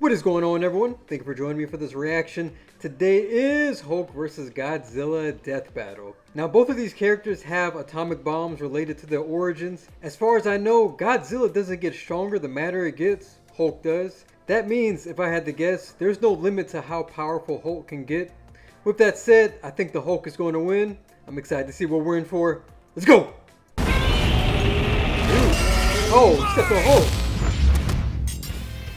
What is going on, everyone? Thank you for joining me for this reaction. Today is Hulk vs. Godzilla Death Battle. Now, both of these characters have atomic bombs related to their origins. As far as I know, Godzilla doesn't get stronger the madder it gets. Hulk does. That means, if I had to guess, there's no limit to how powerful Hulk can get. With that said, I think the Hulk is going to win. I'm excited to see what we're in for. Let's go! Dude. Oh, except the Hulk.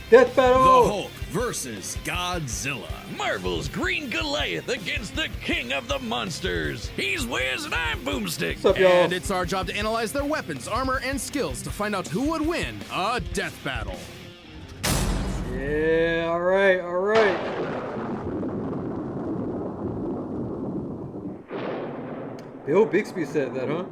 Death Battle! The Hulk versus Godzilla. Marvel's Green Goliath against the King of the Monsters. He's Wiz and I'm Boomstick. What's up, y'all? And it's our job to analyze their weapons, armor, and skills to find out who would win a death battle. Yeah, alright, alright. Bill Bixby said that, huh?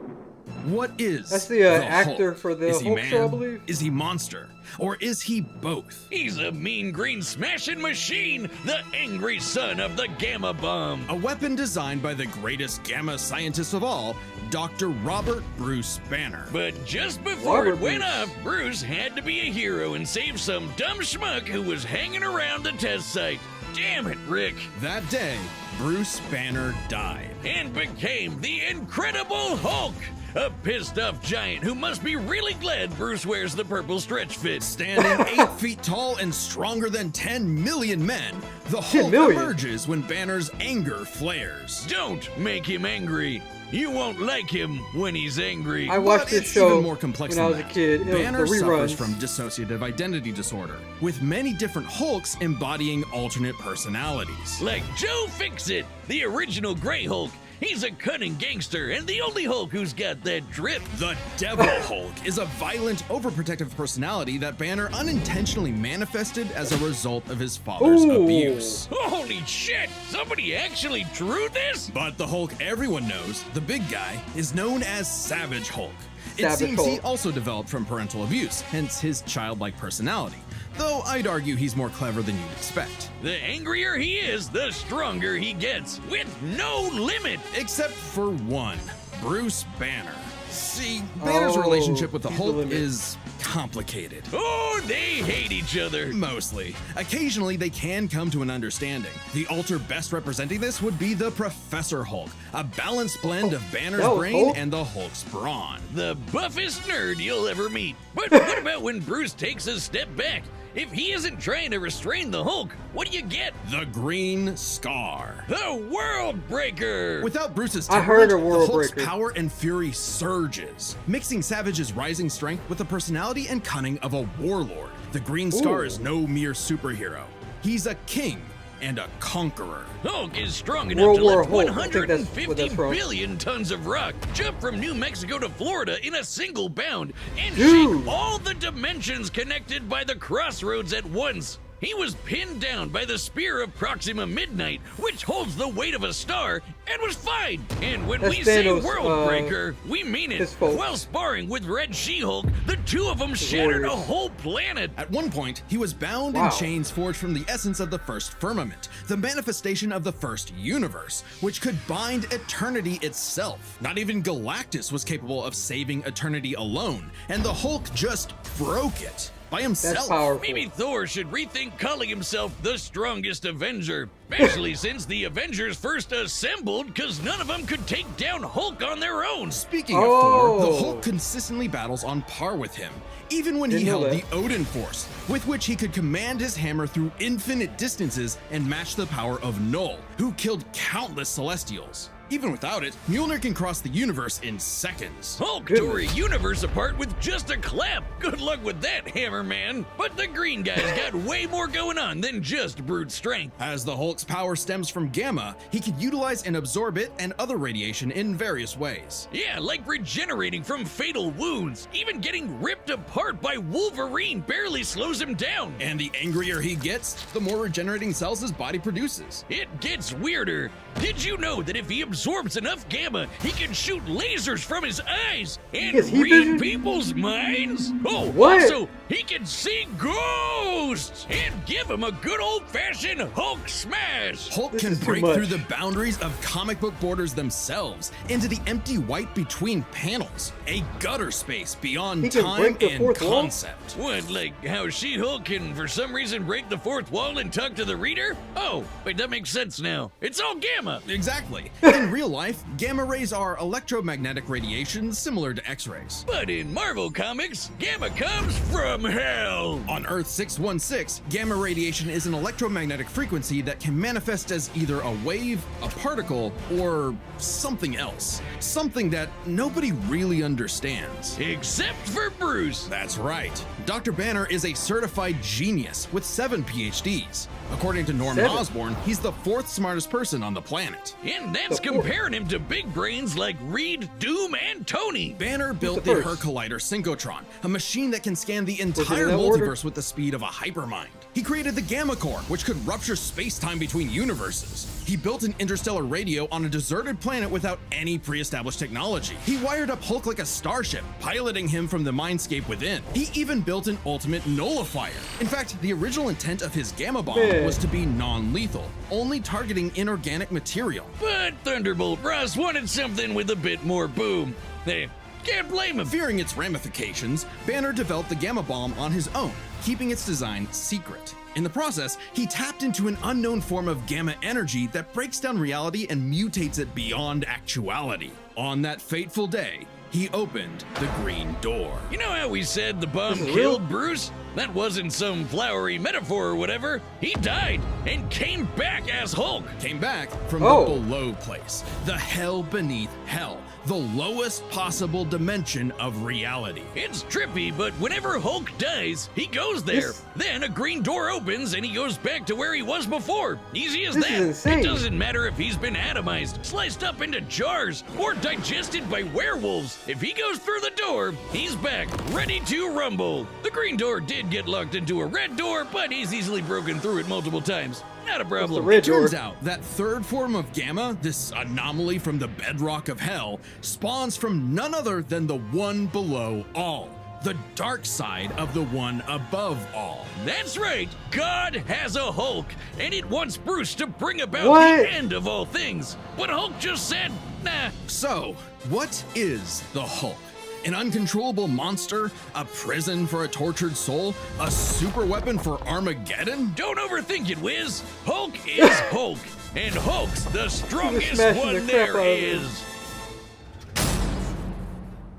What is That's the actor Hulk? for the Is he Hulk man? show, I believe. Is he monster? Or is he both? He's a mean green smashing machine, the angry son of the Gamma Bomb. A weapon designed by the greatest gamma scientist of all, Dr. Robert Bruce Banner. But just before Robert it went Bruce. off, Bruce had to be a hero and save some dumb schmuck who was hanging around the test site. Damn it, Rick. That day, Bruce Banner died. And became the Incredible Hulk. A pissed off giant who must be really glad Bruce wears the purple stretch fit. Standing 8 feet tall and stronger than 10 million men, the 10 Hulk million? emerges when Banner's anger flares. Don't make him angry. You won't like him when he's angry. I watched But this it's show even more complex when I than was a that. kid. It Banner was the suffers reruns. from dissociative identity disorder, with many different Hulks embodying alternate personalities. Like Joe Fixit, the original Grey Hulk. He's a cunning gangster and the only Hulk who's got that drip. The Devil Hulk is a violent, overprotective personality that Banner unintentionally manifested as a result of his father's Ooh. abuse. Holy shit! Somebody actually drew this? But the Hulk everyone knows, the big guy, is known as Savage Hulk. It Savage seems he Hulk. also developed from parental abuse, hence his childlike personality. Though I'd argue he's more clever than you'd expect. The angrier he is, the stronger he gets, with no limit. Except for one, Bruce Banner. See, Banner's Oh, relationship with the he's the Hulk limit. is complicated. Oh, they hate each other. Mostly. Occasionally, they can come to an understanding. The alter best representing this would be the Professor Hulk, a balanced blend of Banner's that was brain Hulk? and the Hulk's brawn. The buffest nerd you'll ever meet. But what about when Bruce takes a step back? If he isn't trying to restrain the Hulk, what do you get? The Green Scar. The World Breaker! Without Bruce's I heard temperament, a World the Hulk's Breaker. power and fury surges, mixing Savage's rising strength with the personality and cunning of a warlord. The Green Scar Ooh. is no mere superhero. He's a king and a conqueror. Hulk is strong enough World to War lift Hulk. I think that's what 150 that's from. billion tons of rock, jump from New Mexico to Florida in a single bound, and Dude. shake all the dimensions connected by the crossroads at once. He was pinned down by the spear of Proxima Midnight, which holds the weight of a star, and was fine. And when That's we say Thanos, World Breaker, we mean it. his folks. While sparring with Red She-Hulk, the two of them shattered a warriors. whole planet. At one point, he was bound Wow. in chains forged from the essence of the first firmament, the manifestation of the first universe, which could bind eternity itself. Not even Galactus was capable of saving eternity alone, and the Hulk just broke it by himself. That's powerful. Maybe Thor should rethink calling himself the strongest Avenger, especially since the Avengers first assembled because none of them could take down Hulk on their own. Speaking of Thor, the Oh. Hulk consistently battles on par with him, even when he Didn't know held that. the Odin Force, with which he could command his hammer through infinite distances and match the power of Null, who killed countless Celestials. Even without it, Mjolnir can cross the universe in seconds. Hulk Goodness. tore a universe apart with just a clap. Good luck with that, Hammer Man. But the green guy's got way more going on than just brute strength. As the Hulk's power stems from gamma, he can utilize and absorb it and other radiation in various ways. Yeah, like regenerating from fatal wounds. Even getting ripped apart by Wolverine barely slows him down. And the angrier he gets, the more regenerating cells his body produces. It gets weirder. Did you know that if he absorbs enough gamma, he can shoot lasers from his eyes and gets heat read vision? people's minds. Oh, What? also, he can see ghosts and give him a good old-fashioned Hulk smash. Hulk This can is too break much. through the boundaries of comic book borders themselves into the empty white between panels, a gutter space beyond He can time break the and fourth wall? concept. What, like how She-Hulk can for some reason break the fourth wall and talk to the reader? Oh, wait, that makes sense now. It's all gamma. Exactly. In real life, gamma rays are electromagnetic radiation similar to X-rays. But in Marvel Comics, gamma comes from hell. On Earth 616, gamma radiation is an electromagnetic frequency that can manifest as either a wave, a particle, or something else. Something that nobody really understands. Except for Bruce. That's right. Dr. Banner is a certified genius with 7 PhDs. According to Norman 7? Osborn, he's the 4th smartest person on the planet. And that's The fourth. comparing him to big brains like Reed, Doom, and Tony. Banner built the the first? Collider Synchrotron, a machine that can scan the it in entire that multiverse order? with the speed of a hypermind. He created the Gamma Core, which could rupture space-time between universes. He built an interstellar radio on a deserted planet without any pre-established technology. He wired up Hulk like a starship, piloting him from the mindscape within. He even built an ultimate nullifier. In fact, the original intent of his Gamma Bomb Man. was to be non-lethal, only targeting inorganic material. But Thunderbolt Ross wanted something with a bit more boom. They can't blame him. Fearing its ramifications, Banner developed the Gamma Bomb on his own, keeping its design secret. In the process, he tapped into an unknown form of gamma energy that breaks down reality and mutates it beyond actuality. On that fateful day, he opened the Green Door. You know how we said the bomb This is killed real? Bruce? That wasn't some flowery metaphor or whatever. He died and came back as Hulk. Came back from Oh. the below place, the hell beneath hell, the lowest possible dimension of reality. It's trippy, but whenever Hulk dies, he goes there. This- Then a green door opens and he goes back to where he was before. Easy as This that. is insane. It doesn't matter if he's been atomized, sliced up into jars, or digested by werewolves. If he goes through the door, he's back, ready to rumble. The green door did get locked into a red door, but he's easily broken through it multiple times. Not a the problem. red door? Turns out that third form of gamma, this anomaly from the bedrock of hell, spawns from none other than the one below all, the dark side of the one above all. That's right. God has a Hulk, and it wants Bruce to bring about What? the end of all things. But Hulk just said, nah. So, what is the Hulk? An uncontrollable monster? A prison for a tortured soul? A super weapon for Armageddon? Don't overthink it, Wiz. Hulk is Hulk, and Hulk's the strongest smashing the one crap there out of him. is.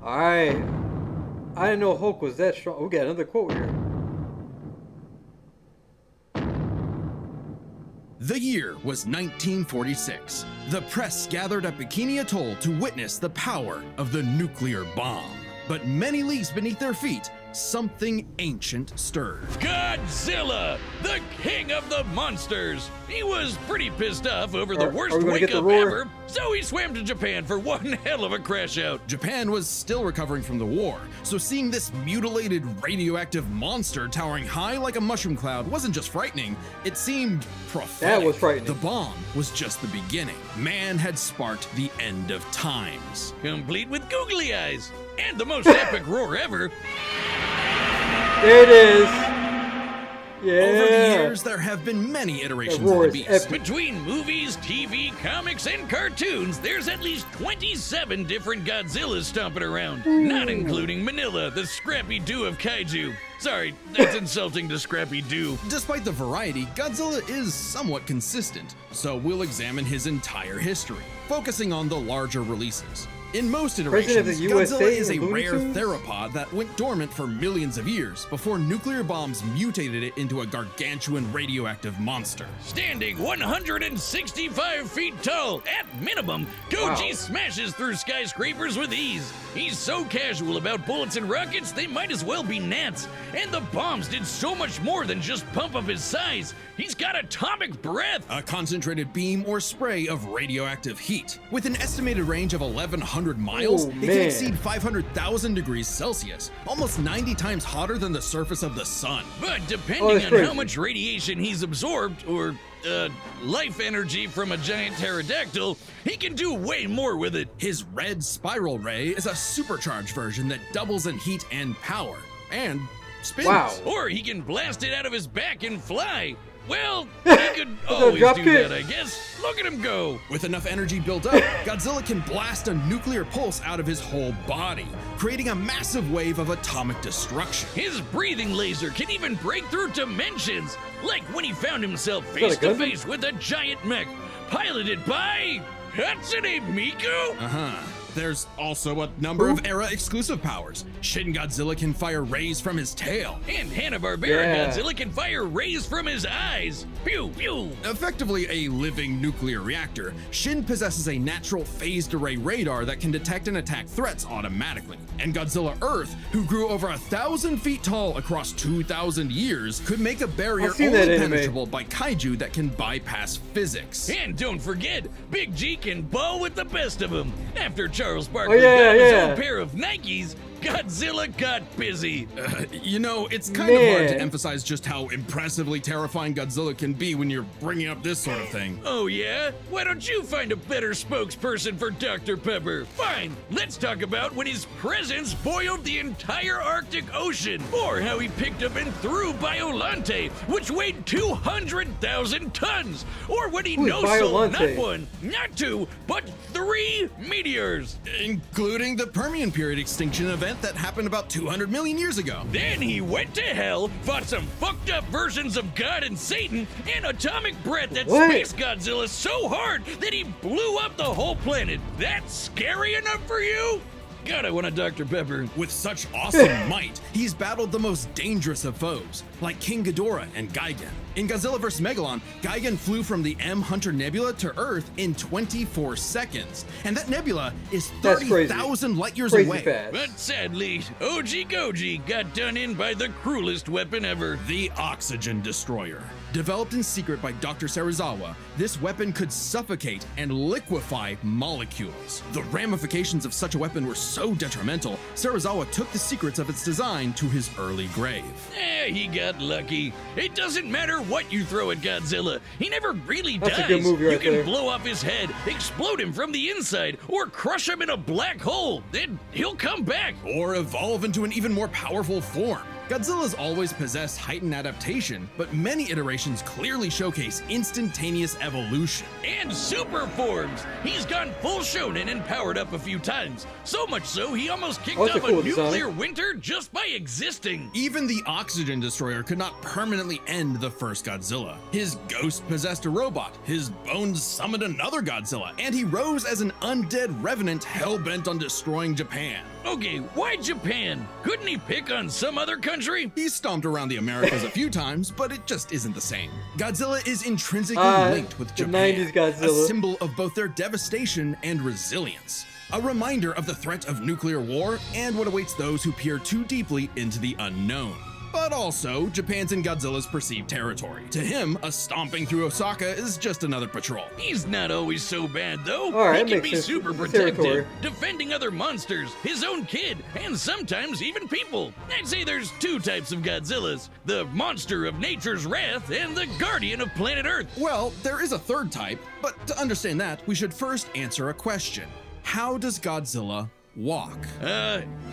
Alright. I didn't know Hulk was that strong. We got another quote here. The year was 1946. The press gathered at Bikini Atoll to witness the power of the nuclear bomb. But many leagues beneath their feet, something ancient stirred. Godzilla, the king of the monsters. He was pretty pissed off over the Are worst we gonna get the wake-up roar? ever, so he swam to Japan for one hell of a crash out. Japan was still recovering from the war, so seeing this mutilated radioactive monster towering high like a mushroom cloud wasn't just frightening, it seemed prophetic. That was frightening. The bomb was just the beginning. Man had sparked the end of times. Complete with googly eyes. And the most epic roar ever. There it is. Yeah. Over the years, there have been many iterations That roar of the is beast. epic. Between movies, TV, comics, and cartoons, there's at least 27 different Godzillas stomping around. Not including Manila, the Scrappy Doo of kaiju. Sorry, that's insulting to Scrappy Doo. Despite the variety, Godzilla is somewhat consistent, so we'll examine his entire history, focusing on the larger releases. In most President of iterations, the USA Godzilla is a in Looney rare Tunes? theropod that went dormant for millions of years before nuclear bombs mutated it into a gargantuan radioactive monster. Standing 165 feet tall, at minimum, Goji Wow. smashes through skyscrapers with ease. He's so casual about bullets and rockets, they might as well be gnats. And the bombs did so much more than just pump up his size. He's got atomic breath. A concentrated beam or spray of radioactive heat. With an estimated range of 1,100 100 miles, Oh, it can man. exceed 500,000 degrees Celsius, almost 90 times hotter than the surface of the sun. But Oh, depending that's on crazy. how much radiation he's absorbed, or life energy from a giant pterodactyl, he can do way more with it. His red spiral ray is a supercharged version that doubles in heat and power, and spins. Wow. Or he can blast it out of his back and fly. Well, he could always drop do kick. that, I guess. Look at him go. With enough energy built up, Godzilla can blast a nuclear pulse out of his whole body, creating a massive wave of atomic destruction. His breathing laser can even break through dimensions, like when he found himself that face a to Gundam? face with a giant mech, piloted by Hatsune Miku? There's also a number of era-exclusive powers. Shin Godzilla can fire rays from his tail. And Hanna-Barbera Yeah. Godzilla can fire rays from his eyes. Pew, pew. Effectively a living nuclear reactor, Shin possesses a natural phased array radar that can detect and attack threats automatically. And Godzilla Earth, who grew over 1,000 feet tall across 2,000 years, could make a barrier I've seen only that anime. penetrable by kaiju that can bypass physics. And don't forget, Big G can ball with the best of them. After Charles Barkley Oh, yeah, got his yeah. own pair of Nikes, Godzilla got busy. You know, it's kind of hard to Man. emphasize just how impressively terrifying Godzilla can be when you're bringing up this sort of thing. Oh yeah? Why don't you find a better spokesperson for Dr. Pepper? Fine, let's talk about when his presence boiled the entire Arctic Ocean, or how he picked up and threw Biolante, which weighed 200,000 tons, or when he Who's no-sold not Biolante? one, not two, but 3 meteors. Including the Permian period extinction event that happened about 200 million years ago. Then he went to hell, fought some fucked up versions of God and Satan, and atomic breath that What? Space Godzilla so hard that he blew up the whole planet. That's scary enough for you? God, I want a Dr. Pepper. With such awesome might, he's battled the most dangerous of foes, like King Ghidorah and Gigan. In Godzilla vs. Megalon, Gigan flew from the M Hunter Nebula to Earth in 24 seconds, and that nebula is That's crazy. 30,000 light years Crazy away. fast. But sadly, OG Goji got done in by the cruelest weapon ever. The Oxygen Destroyer. Developed in secret by Dr. Serizawa, this weapon could suffocate and liquefy molecules. The ramifications of such a weapon were so detrimental, Serizawa took the secrets of its design to his early grave. He got lucky. It doesn't matter what you throw at Godzilla. He never really That's dies. a good movie You right can there. blow off his head, explode him from the inside, or crush him in a black hole. Then he'll come back. Or evolve into an even more powerful form. Godzilla's always possessed heightened adaptation, but many iterations clearly showcase instantaneous evolution. And super forms. He's gone full shonen and powered up a few times. So much so, he almost kicked Oh, that's off a cool a design. nuclear winter just by existing. Even the Oxygen Destroyer could not permanently end the first Godzilla. His ghost possessed a robot, his bones summoned another Godzilla, and he rose as an undead revenant hell-bent on destroying Japan. Okay, why Japan? Couldn't he pick on some other country? He stomped around the Americas a few times, but it just isn't the same. Godzilla is intrinsically linked with the Japan, 90s Godzilla. a symbol of both their devastation and resilience. A reminder of the threat of nuclear war and what awaits those who peer too deeply into the unknown. But also Japan's and Godzilla's perceived territory. To him, a stomping through Osaka is just another patrol. He's not always so bad, though. All right, he can makes be sense. super It's protective, territory. defending other monsters, his own kid, and sometimes even people. I'd say there's 2 types of Godzillas: the monster of nature's wrath and the guardian of planet Earth. Well, there is a third type, but to understand that, we should first answer a question. How does Godzilla walk?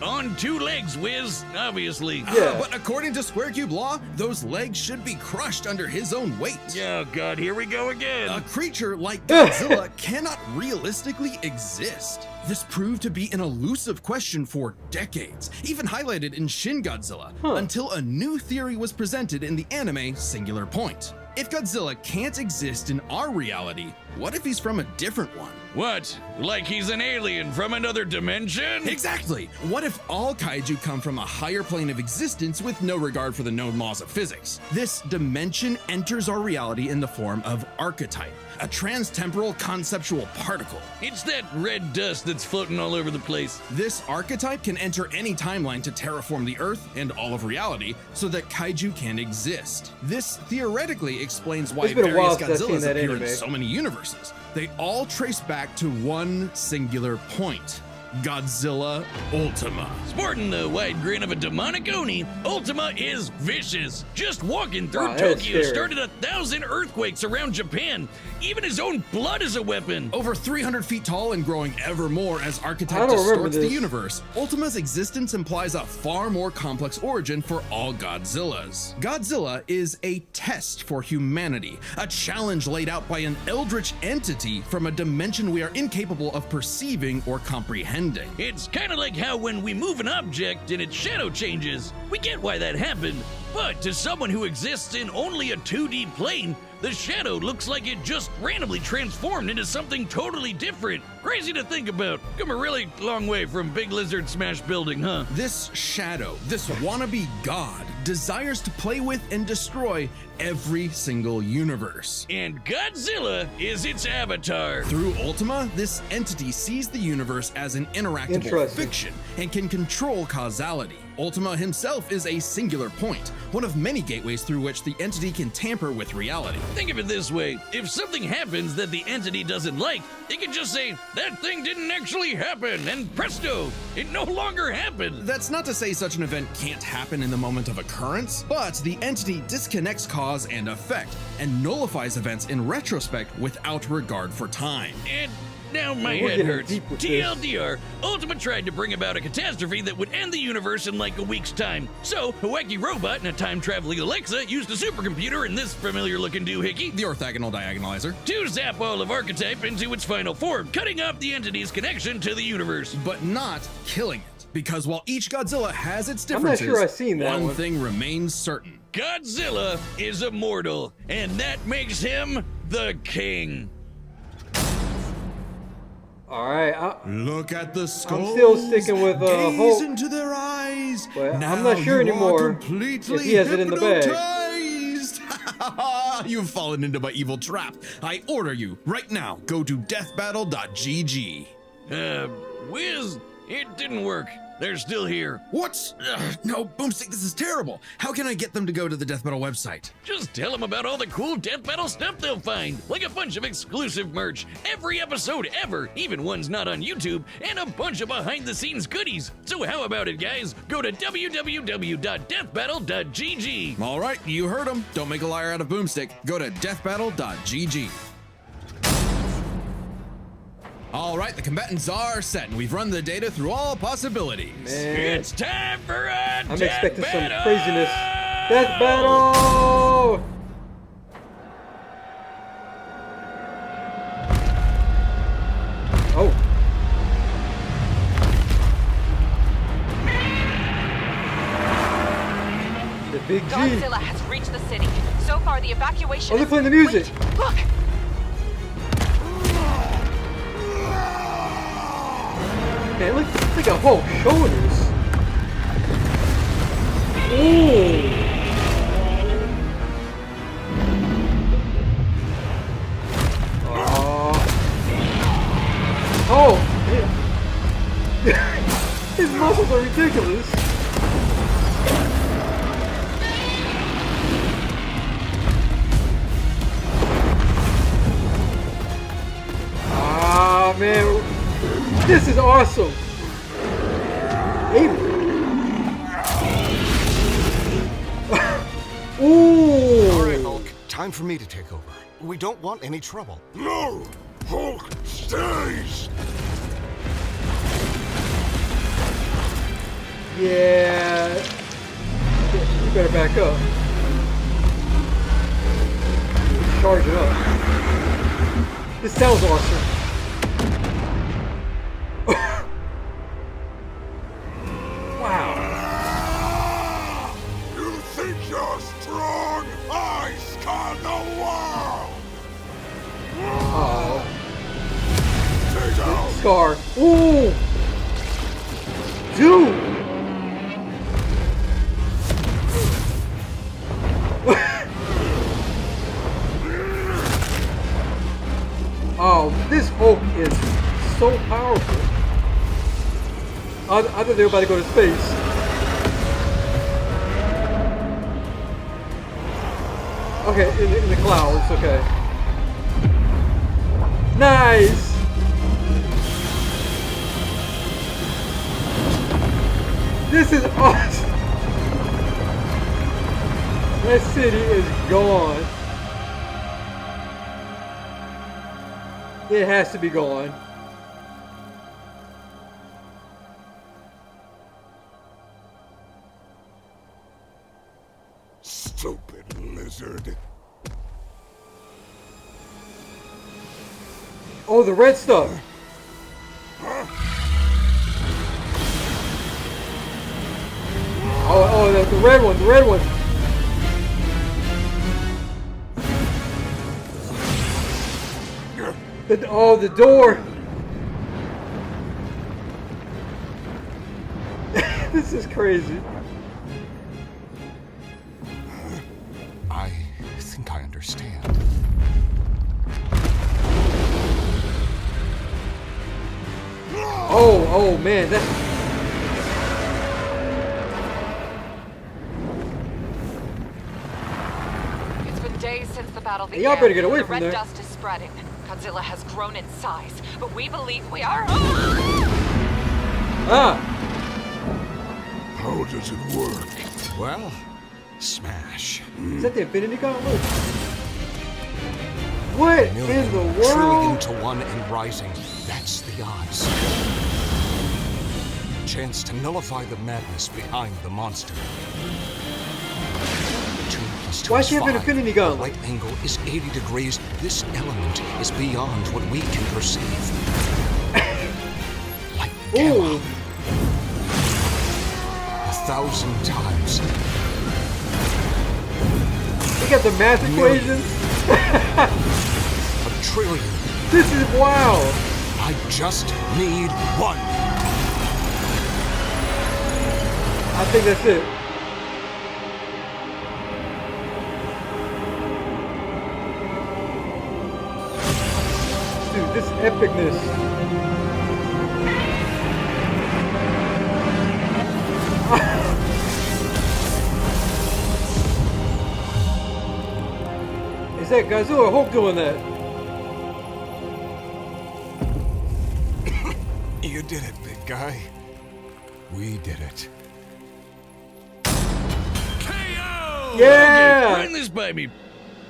On 2 legs, Wiz, obviously. Yeah. But according to Square Cube law, those legs should be crushed under his own weight. Oh, God, here we go again. A creature like Godzilla cannot realistically exist. This proved to be an elusive question for decades, even highlighted in Shin Godzilla, until a new theory was presented in the anime Singular Point. If Godzilla can't exist in our reality, what if he's from a different one? What? Like he's an alien from another dimension? Exactly! What if all kaiju come from a higher plane of existence with no regard for the known laws of physics? This dimension enters our reality in the form of archetype, a transtemporal conceptual particle. It's that red dust that's floating all over the place. This archetype can enter any timeline to terraform the Earth and all of reality so that kaiju can exist. This theoretically explains why It's been a various while since I've seen Godzillas that appear anime. in so many universes. They all trace back to one singular point: Godzilla Ultima. Sporting the wide grin of a demonic Oni, Ultima is vicious. Just walking through Wow, that is Tokyo scary. started 1,000 earthquakes around Japan. Even his own blood is a weapon. Over 300 feet tall and growing ever more as I architect don't remember distorts the this. universe, Ultima's existence implies a far more complex origin for all Godzillas. Godzilla is a test for humanity, a challenge laid out by an eldritch entity from a dimension we are incapable of perceiving or comprehending. It's kind of like how when we move an object and its shadow changes, we get why that happened. But to someone who exists in only a 2D plane, the shadow looks like it just randomly transformed into something totally different. Crazy to think about. Come a really long way from Big Lizard Smash Building, huh? This shadow, this wannabe god, desires to play with and destroy every single universe. And Godzilla is its avatar. Through Ultima, this entity sees the universe as an interactable Interesting. fiction and can control causality. Ultima himself is a singular point, one of many gateways through which the entity can tamper with reality. Think of it this way. If something happens that the entity doesn't like, it can just say, that thing didn't actually happen, and presto, it no longer happened. That's not to say such an event can't happen in the moment of occurrence, but the entity disconnects cause and effect and nullifies events in retrospect without regard for time. And now my We're head getting hurts. deep with this. TLDR, Ultima tried to bring about a catastrophe that would end the universe in like a week's time. So, a wacky robot and a time-traveling Alexa used a supercomputer and this familiar-looking doohickey The orthogonal diagonalizer. to zap all of Archetype into its final form, cutting off the entity's connection to the universe. But not killing it. Because while each Godzilla has its I'm not differences, sure I've seen that one one. thing remains certain. Godzilla is immortal, and that makes him the king. All right, Look at the skulls. still sticking with, Gaze Hulk. into their eyes. But now I'm not sure you anymore are completely if he has it in the bag. hypnotized. You've fallen into my evil trap. I order you right now. Go to deathbattle.gg. Wiz, it didn't work. They're still here. What? No, Boomstick, this is terrible. How can I get them to go to the Death Battle website? Just tell them about all the cool Death Battle stuff they'll find, like a bunch of exclusive merch, every episode ever, even ones not on YouTube, and a bunch of behind-the-scenes goodies. So how about it, guys? Go to www.deathbattle.gg. All right, you heard him. Don't make a liar out of Boomstick. Go to deathbattle.gg. All right, the combatants are set, and we've run the data through all possibilities. man, It's time for a I'm Death expecting some Battle! craziness. Death battle! Oh. The big G. Godzilla has reached the city. So far, the evacuation. Oh, they're is- playing the music. Wait, look! Man, it looks like a Hulk shoulders. Ooh. Oh. His muscles are ridiculous. Ah, man. This is awesome. Aim. Ooh. All right, Hulk. Time for me to take over. We don't want any trouble. No! Hulk stays! Yeah. You better back up. Charge it up. This sounds awesome. Wow. You think you're strong? I scan the world! Oh. Stay down! Scar. Ooh. Dude. Oh, this Hulk is so powerful. I thought they were about to go to space. Okay, in the clouds, okay. Nice! This is awesome. That city is gone. It has to be gone. Stupid lizard. Oh, the red stuff. Oh, the red one, the red one. The door. This is crazy. I think I understand. Oh man, that. It's been days since the battle began. Y'all better get away the from red there. dust is spreading. Godzilla has grown in size, but we believe we are. Ah! How does it work? Well, smash. Is that the Infinity Gauntlet? What in Million the trillion world? to one and rising. That's the odds. Chance to nullify the madness behind the monster. 2 plus 2 Why is she have an 5. Infinity The Gauntlet? light angle is 80 degrees. This element is beyond what we can perceive. Like gamma. Ooh! 1,000 times. They got the math equations. A trillion. This is wild. I just need one. I think that's it. Dude, this epicness. Is that Godzilla or Hulk doing that? You did it, big guy. We did it. KO! Yeah! Okay, run this by me.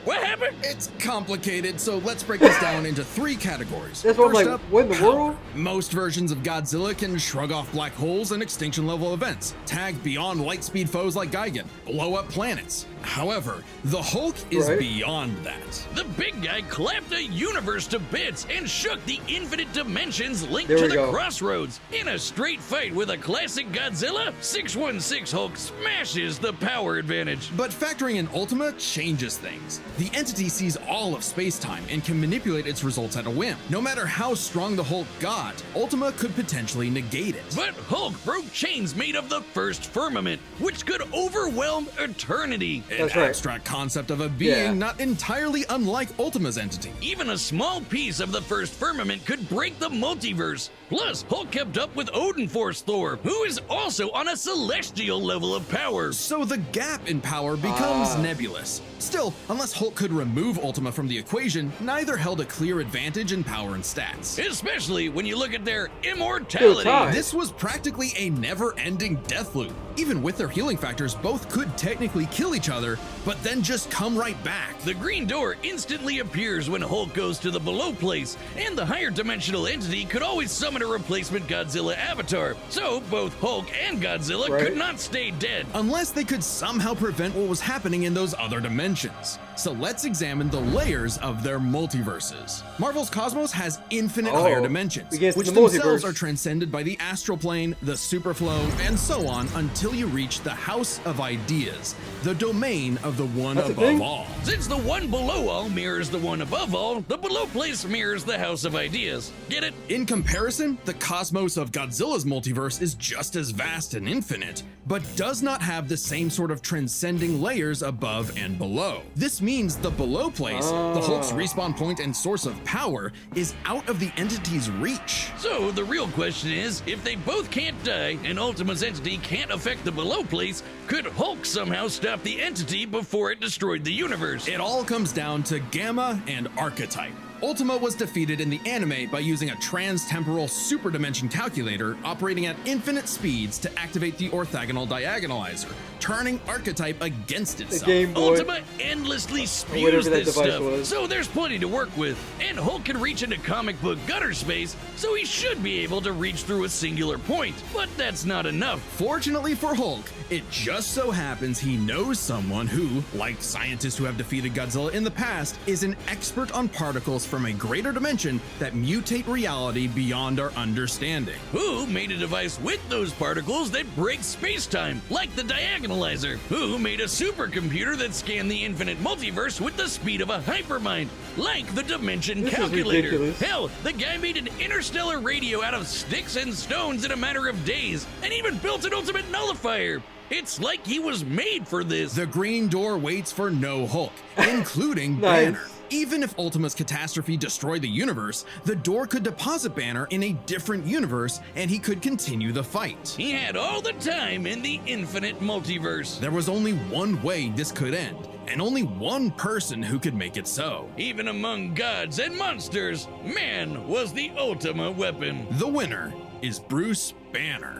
What happened? It's complicated, so let's break this down into 3 categories. That's what I'm First like, up, what in the power. world? Most versions of Godzilla can shrug off black holes and extinction level events, tag beyond light speed foes like Gigan, blow up planets. However, the Hulk is Right. beyond that. The big guy clapped a universe to bits and shook the infinite dimensions linked There to we the go. crossroads. In a straight fight with a classic Godzilla, 616 Hulk smashes the power advantage. But factoring in Ultima changes things. The entity sees all of space-time and can manipulate its results at a whim. No matter how strong the Hulk got, Ultima could potentially negate it. But Hulk broke chains made of the first firmament, which could overwhelm eternity. An That's right. abstract concept of a being Yeah. not entirely unlike Ultima's entity. Even a small piece of the first firmament could break the multiverse. Plus, Hulk kept up with Odin Force Thor, who is also on a celestial level of power. So the gap in power becomes nebulous. Still, unless Hulk could remove Ultima from the equation, neither held a clear advantage in power and stats. Especially when you look at their immortality. tied. This was practically a never-ending death loop. Even with their healing factors, both could technically kill each other, but then just come right back. The green door instantly appears when Hulk goes to the below place, and the higher dimensional entity could always summon a replacement Godzilla avatar. So both Hulk and Godzilla Right. could not stay dead. Unless they could somehow prevent what was happening in those other dimensions. So let's examine the layers of their multiverses. Marvel's Cosmos has infinite Oh, higher dimensions, we get to which the themselves multiverse. are transcended by the astral plane, the superflow, and so on until you reach the House of Ideas, the domain of the one That's a above thing? all. Since the one below all mirrors the one above all, the below place mirrors the House of Ideas. Get it? In comparison, the cosmos of Godzilla's multiverse is just as vast and infinite, but does not have the same sort of transcending layers above and below. This means the below place, the Hulk's respawn point and source of power, is out of the entity's reach. So the real question is, if they both can't die and Ultima's entity can't affect the below place, could Hulk somehow stop the entity before it destroyed the universe? It all comes down to gamma and archetype. Ultima was defeated in the anime by using a trans-temporal superdimension calculator operating at infinite speeds to activate the orthogonal diagonalizer, turning Archetype against The itself. Game Boy. Ultima endlessly whatever spews that this device stuff, was. so there's plenty to work with. And Hulk can reach into comic book gutter space, so he should be able to reach through a singular point. But that's not enough. Fortunately for Hulk, it just so happens he knows someone who, like scientists who have defeated Godzilla in the past, is an expert on particles from a greater dimension that mutate reality beyond our understanding. Who made a device with those particles that breaks space-time, like the diagonalizer? Who made a supercomputer that scanned the infinite multiverse with the speed of a hypermind, like the dimension This is calculator? ridiculous. Hell, the guy made an interstellar radio out of sticks and stones in a matter of days, and even built an ultimate nullifier. It's like he was made for this. The Green Door waits for no Hulk, including Nice. Banner. Even if Ultima's catastrophe destroyed the universe, the door could deposit Banner in a different universe and he could continue the fight. He had all the time in the infinite multiverse. There was only one way this could end, and only one person who could make it so. Even among gods and monsters, man was the Ultima weapon. The winner is Bruce Banner.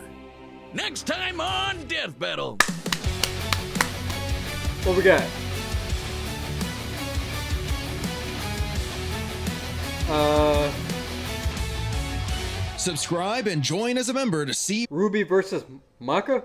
Next time on Death Battle. What we got? Subscribe and join as a member to see Ruby versus Maka?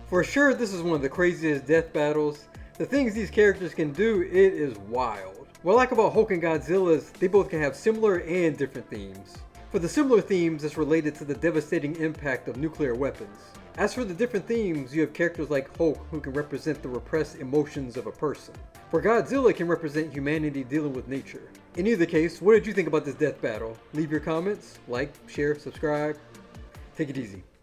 For sure, this is one of the craziest death battles. The things these characters can do, it is wild. What I like about Hulk and Godzilla is they both can have similar and different themes. For the similar themes, it's related to the devastating impact of nuclear weapons. As for the different themes, you have characters like Hulk who can represent the repressed emotions of a person. For Godzilla, it can represent humanity dealing with nature. In either case, what did you think about this death battle? Leave your comments, like, share, subscribe. Take it easy.